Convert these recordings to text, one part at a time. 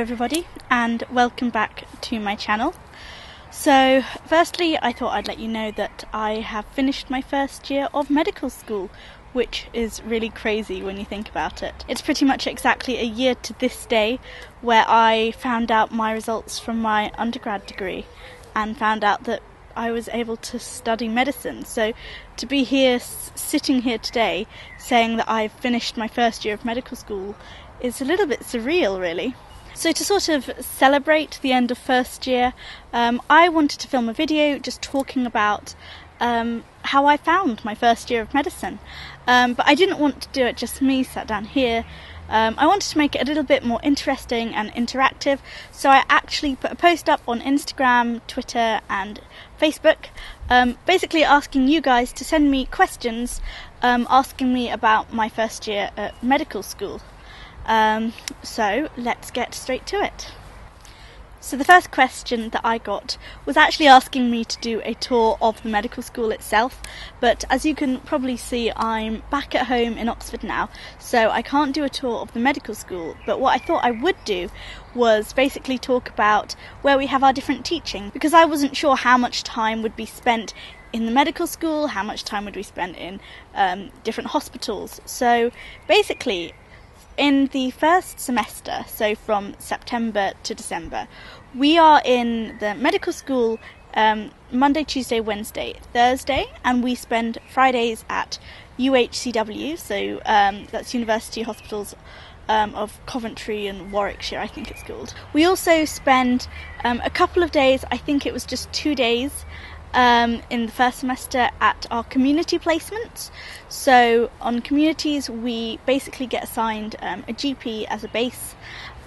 everybody, and welcome back to my channel. So firstly, I thought I'd let you know that I have finished my first year of medical school, which is really crazy when you think about it. It's pretty much exactly a year to this day where I found out my results from my undergrad degree and found out that I was able to study medicine. So to be here, sitting here today, saying that I've finished my first year of medical school is a little bit surreal, really. So to sort of celebrate the end of first year, I wanted to film a video just talking about how I found my first year of medicine. But I didn't want to do it just me sat down here. I wanted to make it a little bit more interesting and interactive, so I actually put a post up on Instagram, Twitter and Facebook, basically asking you guys to send me questions, asking me about my first year at medical school. So let's get straight to it. So the first question that I got was actually asking me to do a tour of the medical school itself, but as you can probably see, I'm back at home in Oxford now, so I can't do a tour of the medical school. But what I thought I would do was basically talk about where we have our different teaching, because I wasn't sure how much time would be spent in the medical school, how much time would be spent in different hospitals. So basically, in the first semester, so from September to December, we are in the medical school Monday, Tuesday, Wednesday, Thursday, and we spend Fridays at UHCW, so that's University Hospitals of Coventry and Warwickshire, I think it's called. We also spend a couple of days, I think it was just 2 days, in the first semester at our community placements. So on communities we basically get assigned a GP as a base,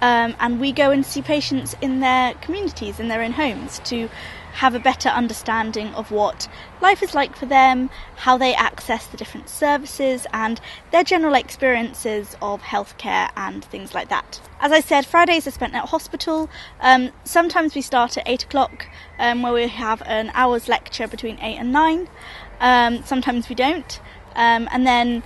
and we go and see patients in their communities, in their own homes, to have a better understanding of what life is like for them, how they access the different services and their general experiences of healthcare and things like that. As I said, Fridays are spent at hospital. Sometimes we start at 8 o'clock, where we have an hour's lecture between 8 and 9. Sometimes we don't. And then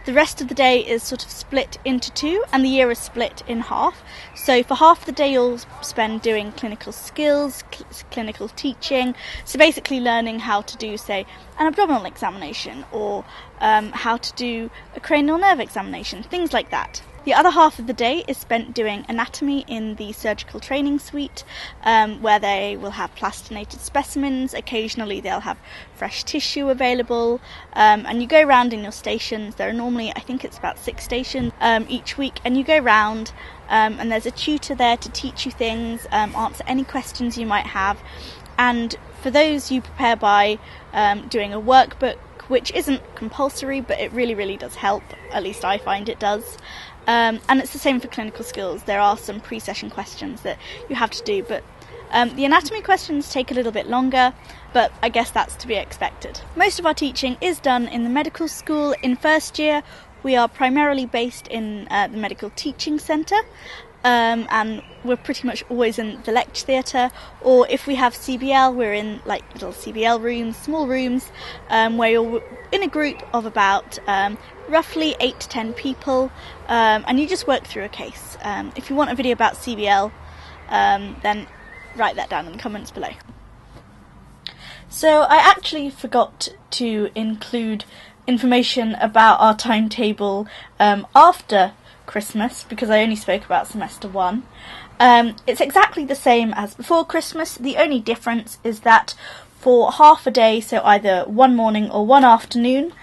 the rest of the day is sort of split into two, and the year is split in half. So for half the day you'll spend doing clinical skills, clinical teaching, so basically learning how to do, say, an abdominal examination, or how to do a cranial nerve examination, things like that. The other half of the day is spent doing anatomy in the surgical training suite, where they will have plastinated specimens. Occasionally they'll have fresh tissue available, and you go around in your stations. There are normally, I think it's about 6 stations each week, and you go round, and there's a tutor there to teach you things, answer any questions you might have. And for those, you prepare by doing a workbook, which isn't compulsory, but it really does help. At least I find it does. And it's the same for clinical skills. There are some pre-session questions that you have to do, but the anatomy questions take a little bit longer, but I guess that's to be expected. Most of our teaching is done in the medical school. In first year, we are primarily based in the medical teaching centre, and we're pretty much always in the lecture theatre, or if we have CBL, we're in like little CBL rooms, small rooms, where you're in a group of about roughly 8 to 10 people, and you just work through a case. If you want a video about CBL, then write that down in the comments below. So I actually forgot to include information about our timetable after Christmas, because I only spoke about semester 1. It's exactly the same as before Christmas. The only difference is that for half a day, so either one morning or one afternoon,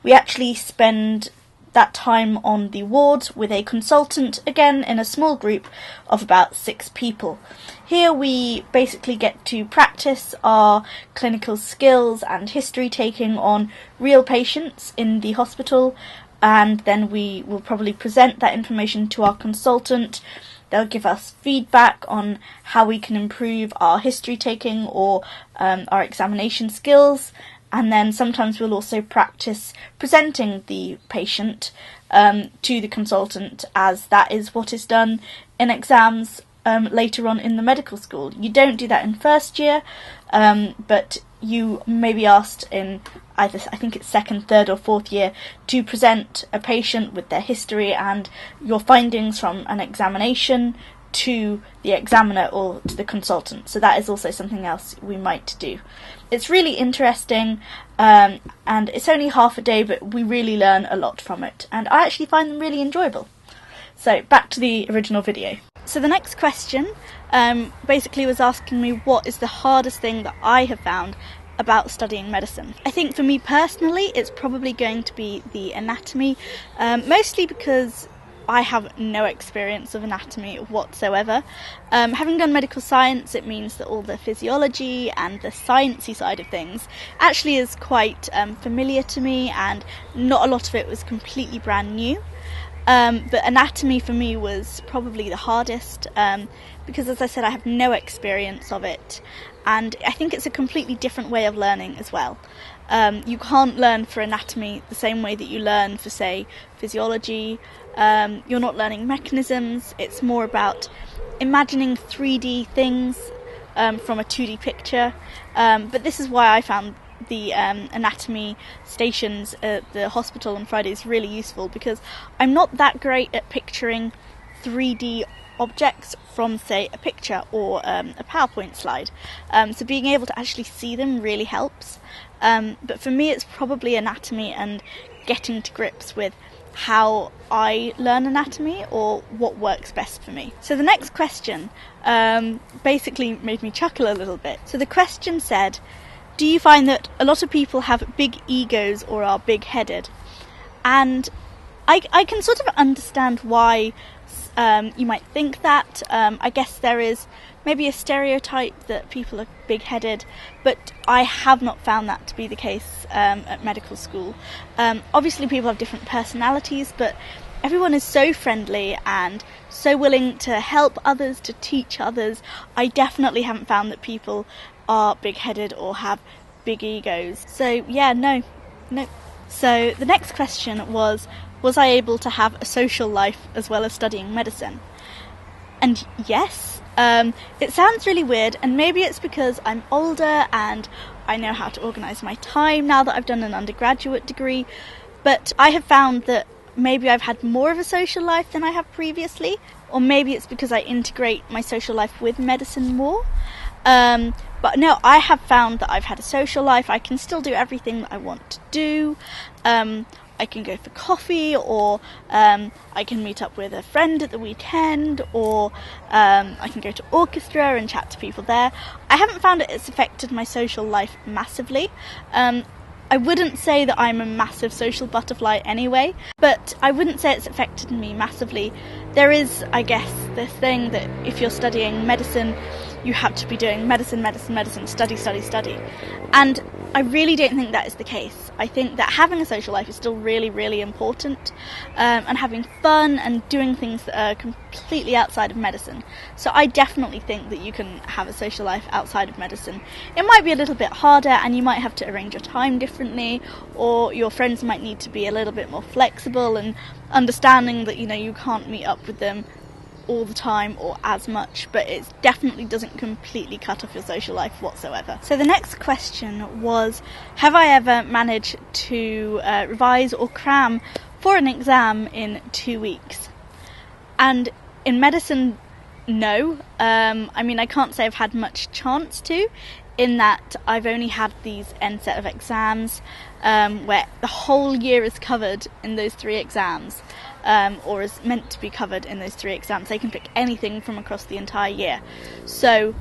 we actually spend that time on the wards with a consultant, again in a small group of about 6 people. Here we basically get to practice our clinical skills and history taking on real patients in the hospital, and then we will probably present that information to our consultant. They'll give us feedback on how we can improve our history taking or our examination skills, and then sometimes we'll also practice presenting the patient to the consultant, as that is what is done in exams later on in the medical school. You don't do that in first year, but you may be asked in either, I think it's second, third or fourth year, to present a patient with their history and your findings from an examination to the examiner or to the consultant. So that is also something else we might do. It's really interesting, and it's only half a day, but we really learn a lot from it, and I actually find them really enjoyable. So back to the original video. So the next question basically was asking me what is the hardest thing that I have found about studying medicine. I think for me personally it's probably going to be the anatomy, mostly because I have no experience of anatomy whatsoever. Having done medical science, it means that all the physiology and the sciencey side of things actually is quite familiar to me, and not a lot of it was completely brand new. But anatomy for me was probably the hardest, because as I said, I have no experience of it, and I think it's a completely different way of learning as well. You can't learn for anatomy the same way that you learn for, say, physiology. You're not learning mechanisms, it's more about imagining 3D things from a 2D picture. But this is why I found the anatomy stations at the hospital on Fridays really useful, because I'm not that great at picturing 3D objects from, say, a picture or a PowerPoint slide. So being able to actually see them really helps. But for me it's probably anatomy and getting to grips with how I learn anatomy or what works best for me. So the next question basically made me chuckle a little bit. So the question said, do you find that a lot of people have big egos or are big-headed? And I can sort of understand why you might think that. I guess there is maybe a stereotype that people are big-headed, but I have not found that to be the case at medical school. Obviously people have different personalities, but everyone is so friendly and so willing to help others, to teach others. I definitely haven't found that people are big-headed or have big egos. So yeah, no. So the next question was I able to have a social life as well as studying medicine? And yes, it sounds really weird, and maybe it's because I'm older and I know how to organise my time now that I've done an undergraduate degree, but I have found that maybe I've had more of a social life than I have previously, or maybe it's because I integrate my social life with medicine more. But no, I have found that I've had a social life. I can still do everything that I want to do. I can go for coffee, or I can meet up with a friend at the weekend, or I can go to orchestra and chat to people there. I haven't found it's affected my social life massively. I wouldn't say that I'm a massive social butterfly anyway, but I wouldn't say it's affected me massively. There is, I guess, this thing that if you're studying medicine, you have to be doing medicine, study. And I really don't think that is the case. I think that having a social life is still really, really important, and having fun and doing things that are completely outside of medicine. So I definitely think that you can have a social life outside of medicine. It might be a little bit harder, and you might have to arrange your time differently, or your friends might need to be a little bit more flexible and understanding that, you can't meet up with them all the time or as much, but it definitely doesn't completely cut off your social life whatsoever. So the next question was, have I ever managed to revise or cram for an exam in 2 weeks? And in medicine, no. I can't say I've had much chance to, in that I've only had these end set of exams where the whole year is covered in those 3 exams. Or is meant to be covered in those 3 exams. They can pick anything from across the entire year. So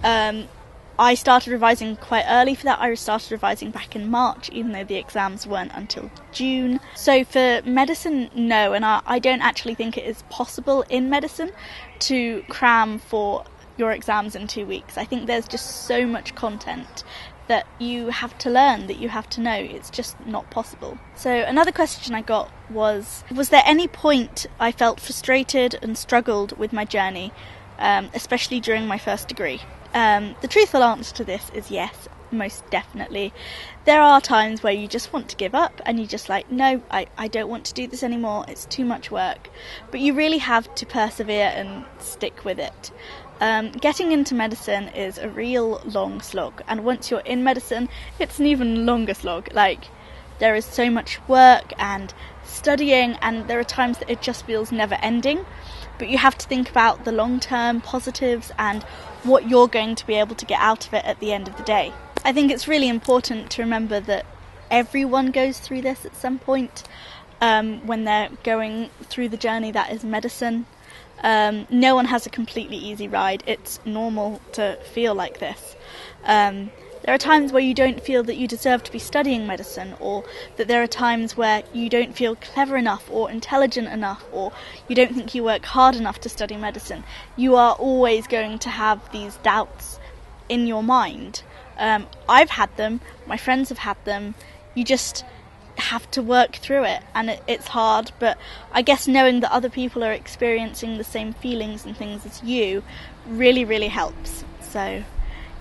I started revising quite early for that. I started revising back in March, even though the exams weren't until June. So for medicine, no, and I don't actually think it is possible in medicine to cram for your exams in 2 weeks. I think there's just so much content that you have to learn, that you have to know. It's just not possible. So another question I got was there any point I felt frustrated and struggled with my journey, especially during my first degree? The truthful answer to this is yes, most definitely. There are times where you just want to give up and you're just like, no, I don't want to do this anymore, it's too much work. But you really have to persevere and stick with it. Getting into medicine is a real long slog, and once you're in medicine, it's an even longer slog. There is so much work and studying, and there are times that it just feels never ending. but you have to think about the long-term positives and what you're going to be able to get out of it at the end of the day. I think it's really important to remember that everyone goes through this at some point when they're going through the journey that is medicine. No one has a completely easy ride. It's normal to feel like this. There are times where you don't feel that you deserve to be studying medicine, or that there are times where you don't feel clever enough or intelligent enough, or you don't think you work hard enough to study medicine. You are always going to have these doubts in your mind. I've had them, my friends have had them. You just have to work through it, and it's hard, but I guess knowing that other people are experiencing the same feelings and things as you really, really helps. So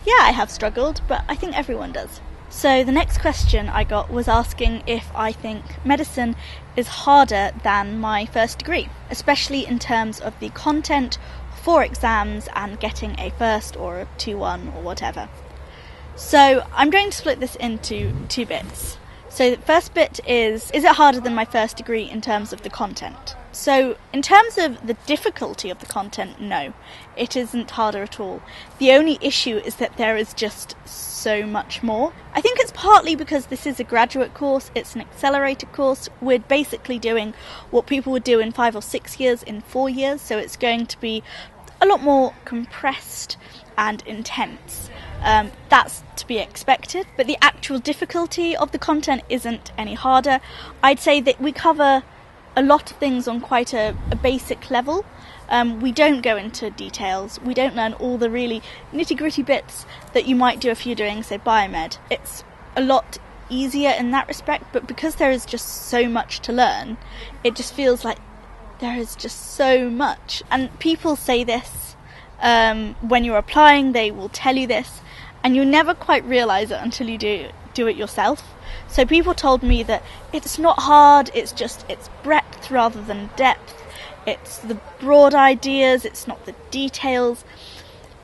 yeah, I have struggled, but I think everyone does. So the next question I got was asking if I think medicine is harder than my first degree, especially in terms of the content for exams and getting a first or a 2-1 or whatever. So I'm going to split this into 2 bits. So the first bit is it harder than my first degree in terms of the content? So in terms of the difficulty of the content, no, it isn't harder at all. The only issue is that there is just so much more. I think it's partly because this is a graduate course, it's an accelerated course. We're basically doing what people would do in 5 or 6 years in 4 years, so it's going to be a lot more compressed and intense. That's to be expected, but the actual difficulty of the content isn't any harder. I'd say that we cover a lot of things on quite a basic level. We don't go into details, we don't learn all the really nitty-gritty bits that you might do if you're doing, say, biomed. It's a lot easier in that respect, but because there is just so much to learn, it just feels like there is just so much. And people say this when you're applying, they will tell you this, and you never quite realise it until you do it yourself. So people told me that it's not hard, it's breadth rather than depth, it's the broad ideas, it's not the details.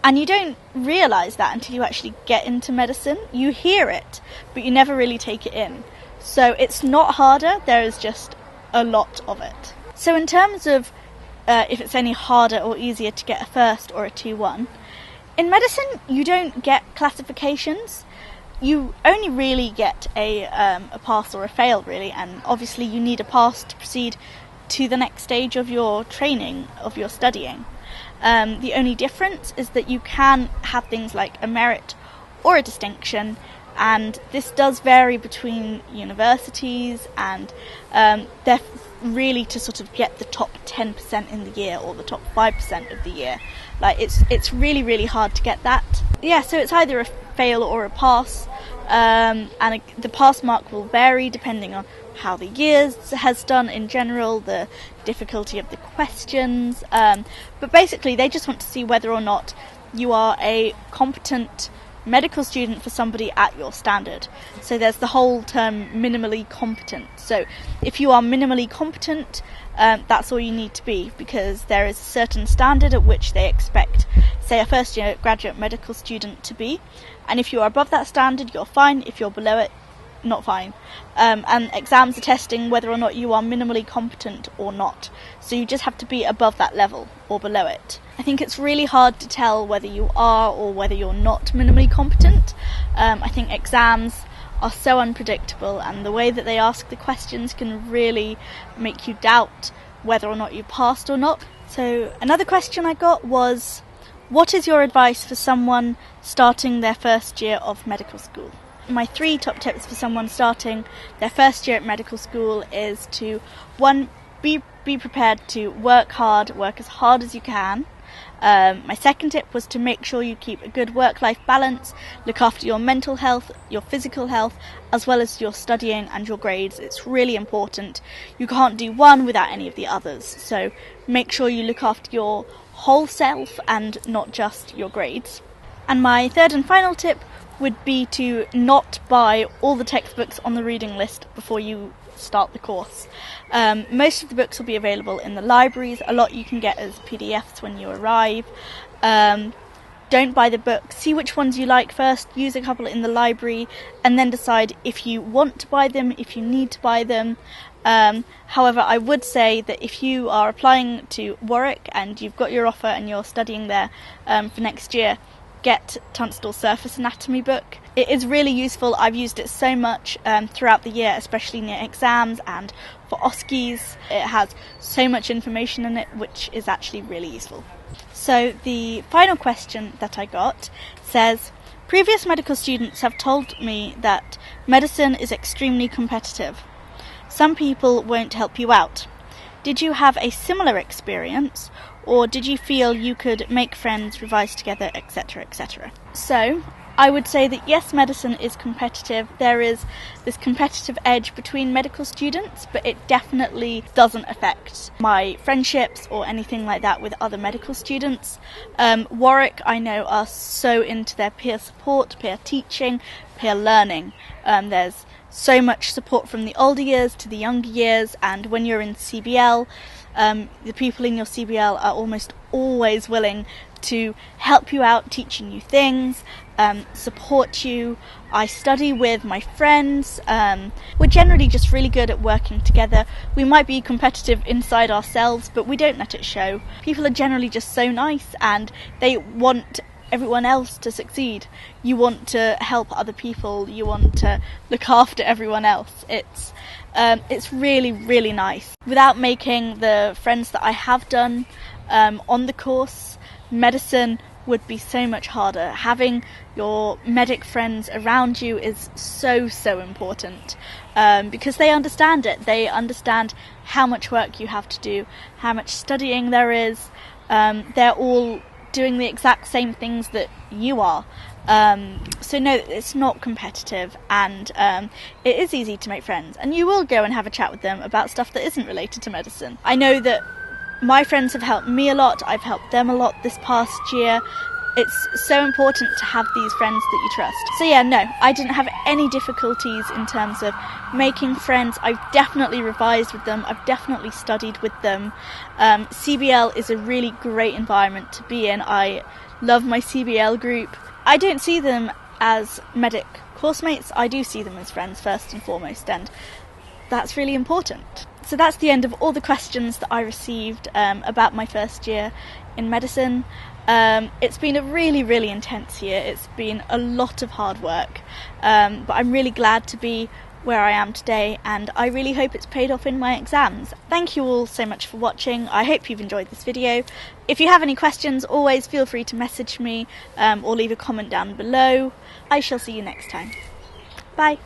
And you don't realise that until you actually get into medicine. You hear it, but you never really take it in. So it's not harder, there is just a lot of it. So in terms of if it's any harder or easier to get a first or a 2-1, in medicine you don't get classifications. You only really get a pass or a fail, really, and obviously you need a pass to proceed to the next stage of your training, of your studying. The only difference is that you can have things like a merit or a distinction, and this does vary between universities, and they're really to sort of get the top 10% in the year or the top 5% of the year. Like it's really, really hard to get that. Yeah, so it's either a fail or a pass, and the pass mark will vary depending on how the year has done in general, the difficulty of the questions, but basically they just want to see whether or not you are a competent medical student for somebody at your standard. So there's the whole term minimally competent. So if you are minimally competent, that's all you need to be, because there is a certain standard at which they expect, say, a first year graduate medical student to be, and if you are above that standard, you're fine. If you're below it, not fine. And exams are testing whether or not you are minimally competent or not. So you just have to be above that level or below it. I think it's really hard to tell whether you are or whether you're not minimally competent. I think exams are so unpredictable, and the way that they ask the questions can really make you doubt whether or not you passed or not. So another question I got was, what is your advice for someone starting their first year of medical school? My 3 top tips for someone starting their first year at medical school is to, 1, be prepared to work hard, work as hard as you can. My second tip was to make sure you keep a good work-life balance, look after your mental health, your physical health, as well as your studying and your grades. It's really important. You can't do one without any of the others, so make sure you look after your whole self and not just your grades. And my third and final tip would be to not buy all the textbooks on the reading list before you start the course. Most of the books will be available in the libraries. A lot you can get as PDFs when you arrive. Don't buy the books. See which ones you like first, use a couple in the library, and then decide if you want to buy them, if you need to buy them. However, I would say that if you are applying to Warwick and you've got your offer and you're studying there for next year, get Tunstall's Surface Anatomy book. It is really useful. I've used it so much throughout the year, especially near exams and for OSCEs. It has so much information in it, which is actually really useful. So the final question that I got says, previous medical students have told me that medicine is extremely competitive. Some people won't help you out. Did you have a similar experience, or did you feel you could make friends, revise together, etc., etc.? So, I would say that yes, medicine is competitive. There is this competitive edge between medical students, but it definitely doesn't affect my friendships or anything like that with other medical students. Warwick, I know, are so into their peer support, peer teaching, peer learning. There's so much support from the older years to the younger years, and when you're in CBL, the people in your CBL are almost always willing to help you out, teaching you things, support you. I study with my friends. We're generally just really good at working together. We might be competitive inside ourselves, but we don't let it show. People are generally just so nice, and they want everyone else to succeed. You want to help other people. You want to look after everyone else. It's really, really nice. Without making the friends that I have done on the course, medicine would be so much harder. Having your medic friends around you is so, so important, because they understand it. They understand how much work you have to do, how much studying there is. They're all doing the exact same things that you are. So no, it's not competitive, and it is easy to make friends, and you will go and have a chat with them about stuff that isn't related to medicine. I know that my friends have helped me a lot. I've helped them a lot this past year. It's so important to have these friends that you trust. So yeah, no, I didn't have any difficulties in terms of making friends. I've definitely revised with them. I've definitely studied with them. CBL is a really great environment to be in. I love my CBL group. I don't see them as medic course mates. I do see them as friends first and foremost, and that's really important. So that's the end of all the questions that I received about my first year in medicine. It's been a really, really intense year. It's been a lot of hard work, but I'm really glad to be where I am today, and I really hope it's paid off in my exams. Thank you all so much for watching. I hope you've enjoyed this video. If you have any questions, always feel free to message me or leave a comment down below. I shall see you next time. Bye.